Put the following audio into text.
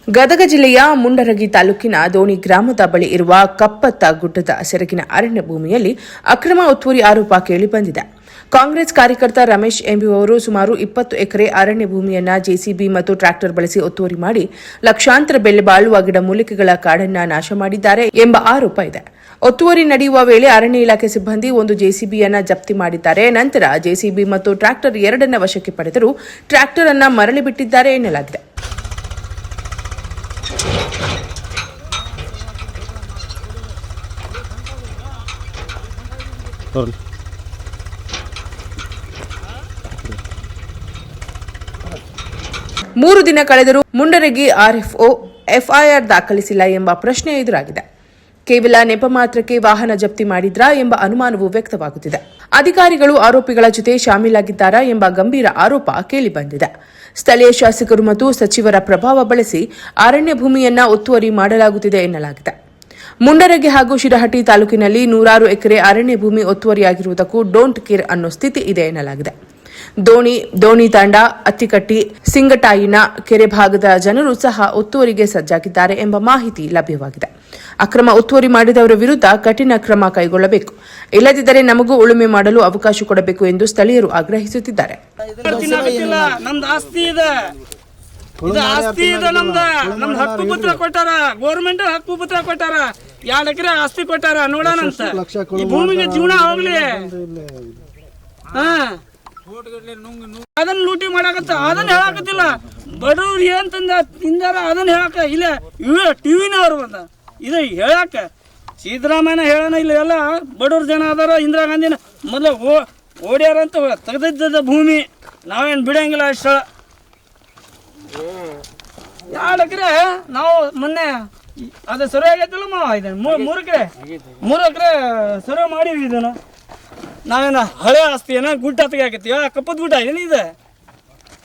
ಗದಗ ಜಿಲ್ಲೆಯ ಮುಂಡರಗಿ ತಾಲೂಕಿನ ದೋಣಿ ಗ್ರಾಮದ ಬಳಿ ಇರುವ ಕಪ್ಪತ್ತ ಗುಡ್ಡದ ಸೆರಗಿನ ಅರಣ್ಯ ಭೂಮಿಯಲ್ಲಿ ಅಕ್ರಮ ಒತ್ತುವರಿ ಆರೋಪ ಕೇಳಿಬಂದಿದೆ. ಕಾಂಗ್ರೆಸ್ ಕಾರ್ಯಕರ್ತ ರಮೇಶ್ ಎಂಬುವವರು ಸುಮಾರು 20 ಎಕರೆ ಅರಣ್ಯ ಭೂಮಿಯನ್ನು ಜೆಸಿಬಿ ಮತ್ತು ಟ್ರ್ಯಾಕ್ಟರ್ ಬಳಸಿ ಒತ್ತುವರಿ ಮಾಡಿ ಲಕ್ಷಾಂತರ ಬೆಲೆ ಬಾಳುವ ಗಿಡಮೂಲಿಕೆಗಳ ಕಾಡನ್ನು ನಾಶ ಮಾಡಿದ್ದಾರೆ ಎಂಬ ಆರೋಪ ಇದೆ. ಒತ್ತುವರಿ ನಡೆಯುವ ವೇಳೆ ಅರಣ್ಯ ಇಲಾಖೆ ಸಿಬ್ಬಂದಿ ಒಂದು ಜೆಸಿಬಿಯನ್ನು ಜಪ್ತಿ ಮಾಡಿದ್ದಾರೆ. ನಂತರ ಜೆಸಿಬಿ ಮತ್ತು ಟ್ರ್ಯಾಕ್ಟರ್ ಎರಡನ್ನ ವಶಕ್ಕೆ ಪಡೆದರೂ ಟ್ರ್ಯಾಕ್ಟರ್ ಅನ್ನು ಮರಳಿ ಬಿಟ್ಟಿದ್ದಾರೆ ಎನ್ನಲಾಗಿದೆ. ಮೂರು ದಿನ ಕಳೆದರೂ ಮುಂಡರಗಿ ಆರ್ಎಫ್ಒ ಎಫ್ಐಆರ್ ದಾಖಲಿಸಿಲ್ಲ ಎಂಬ ಪ್ರಶ್ನೆ ಎದುರಾಗಿದೆ. ಕೇವಲ ನೆಪ ಮಾತ್ರಕ್ಕೆ ವಾಹನ ಜಪ್ತಿ ಮಾಡಿದ್ರಾ ಎಂಬ ಅನುಮಾನವೂ ವ್ಯಕ್ತವಾಗುತ್ತಿದೆ. ಅಧಿಕಾರಿಗಳು ಆರೋಪಿಗಳ ಜೊತೆ ಶಾಮೀಲಾಗಿದ್ದಾರಾ ಎಂಬ ಗಂಭೀರ ಆರೋಪ ಕೇಳಿಬಂದಿದೆ. ಸ್ಥಳೀಯ ಶಾಸಕರು ಮತ್ತು ಸಚಿವರ ಪ್ರಭಾವ ಬಳಸಿ ಅರಣ್ಯ ಭೂಮಿಯನ್ನ ಒತ್ತುವರಿ ಮಾಡಲಾಗುತ್ತಿದೆ ಎನ್ನಲಾಗಿದೆ. ಮುಂಡರಗಿ ಹಾಗೂ ಶಿರಹಟ್ಟಿ ತಾಲೂಕಿನಲ್ಲಿ ನೂರಾರು ಎಕರೆ ಅರಣ್ಯ ಭೂಮಿ ಒತ್ತುವರಿಯಾಗಿರುವುದಕ್ಕೂ ಡೋಂಟ್ ಕೇರ್ ಅನ್ನೋ ಸ್ಥಿತಿ ಇದೆ ಎನ್ನಲಾಗಿದೆ. ದೋಣಿ ತಾಂಡ, ಅತ್ತಿಕಟ್ಟಿ, ಸಿಂಗಟಾಯಿನ ಕೆರೆ ಭಾಗದ ಜನರು ಸಹ ಒತ್ತುವರಿಗೆ ಸಜ್ಜಾಗಿದ್ದಾರೆ ಎಂಬ ಮಾಹಿತಿ ಲಭ್ಯವಾಗಿದೆ. ಅಕ್ರಮ ಒತ್ತುವರಿ ಮಾಡಿದವರ ವಿರುದ್ಧ ಕಠಿಣ ಕ್ರಮ ಕೈಗೊಳ್ಳಬೇಕು, ಇಲ್ಲದಿದ್ದರೆ ನಮಗೂ ಉಳುಮೆ ಮಾಡಲು ಅವಕಾಶ ಕೊಡಬೇಕು ಎಂದು ಸ್ಥಳೀಯರು ಆಗ್ರಹಿಸುತ್ತಿದ್ದಾರೆ. ನಮ್ದು ಹಕ್ಕು ಪತ್ರ ಕೊಟ್ಟಾರ, ಗೌರ್ಮೆಂಟ್ ಹಕ್ಕು ಪತ್ರ ಕೊಟ್ಟಾರ, 2 ಎಕರೆ ಆಸ್ತಿ ಕೊಟ್ಟಾರ. ನೋಡೋಣ ಈ ಭೂಮಿಗೆ ಜೀವನ ಹೋಗ್ಲಿ. ಅದನ್ನ ಲೂಟಿ ಮಾಡಾಕತ್ತ, ಅದನ್ನ ಹೇಳಾಕತ್ತಿಲ್ಲ. ಬಡವ್ರು ಏನ್ ತಿಂದಾರ ಅದನ್ನ ಹೇಳಾಕ ಇಲ್ಲ. ಇವೇ ಟಿವಿನವ್ರು ಬಂದ ಇದು ಹೇಳಾಕ. ಸಿದ್ದರಾಮಯ್ಯ ಹೇಳೋಣ ಇಲ್ಲ. ಎಲ್ಲ ಬಡವ್ರ ಜನ ಅದಾರ. ಇಂದಿರಾ ಗಾಂಧಿನ ಮೊದಲು ಓಡ್ಯಾರಂತ ತೆಗೆದಿದ್ದ ಭೂಮಿ ನಾವೇನು ಬಿಡಂಗಿಲ್ಲ. ಅಷ್ಟ 2 ಎಕರೆ ನಾವು ಮೊನ್ನೆ ಅದು ಸರಿ ಆಗೈತಿಲ್ಲ ಮಾವ. ಇದನ್ನು 3 ಎಕರೆ ಸರಿ ಮಾಡೀವಿ. ಇದನ್ನು ನಾವೇನು ಹಳೆ ಆಸ್ತಿ ಏನೋ ಗುಡ್ಡ ತೆಗಿಯಾಕತ್ತೀವ. ಕಪ್ಪದ ಗುಡ್ಡ ಏನಿದೆ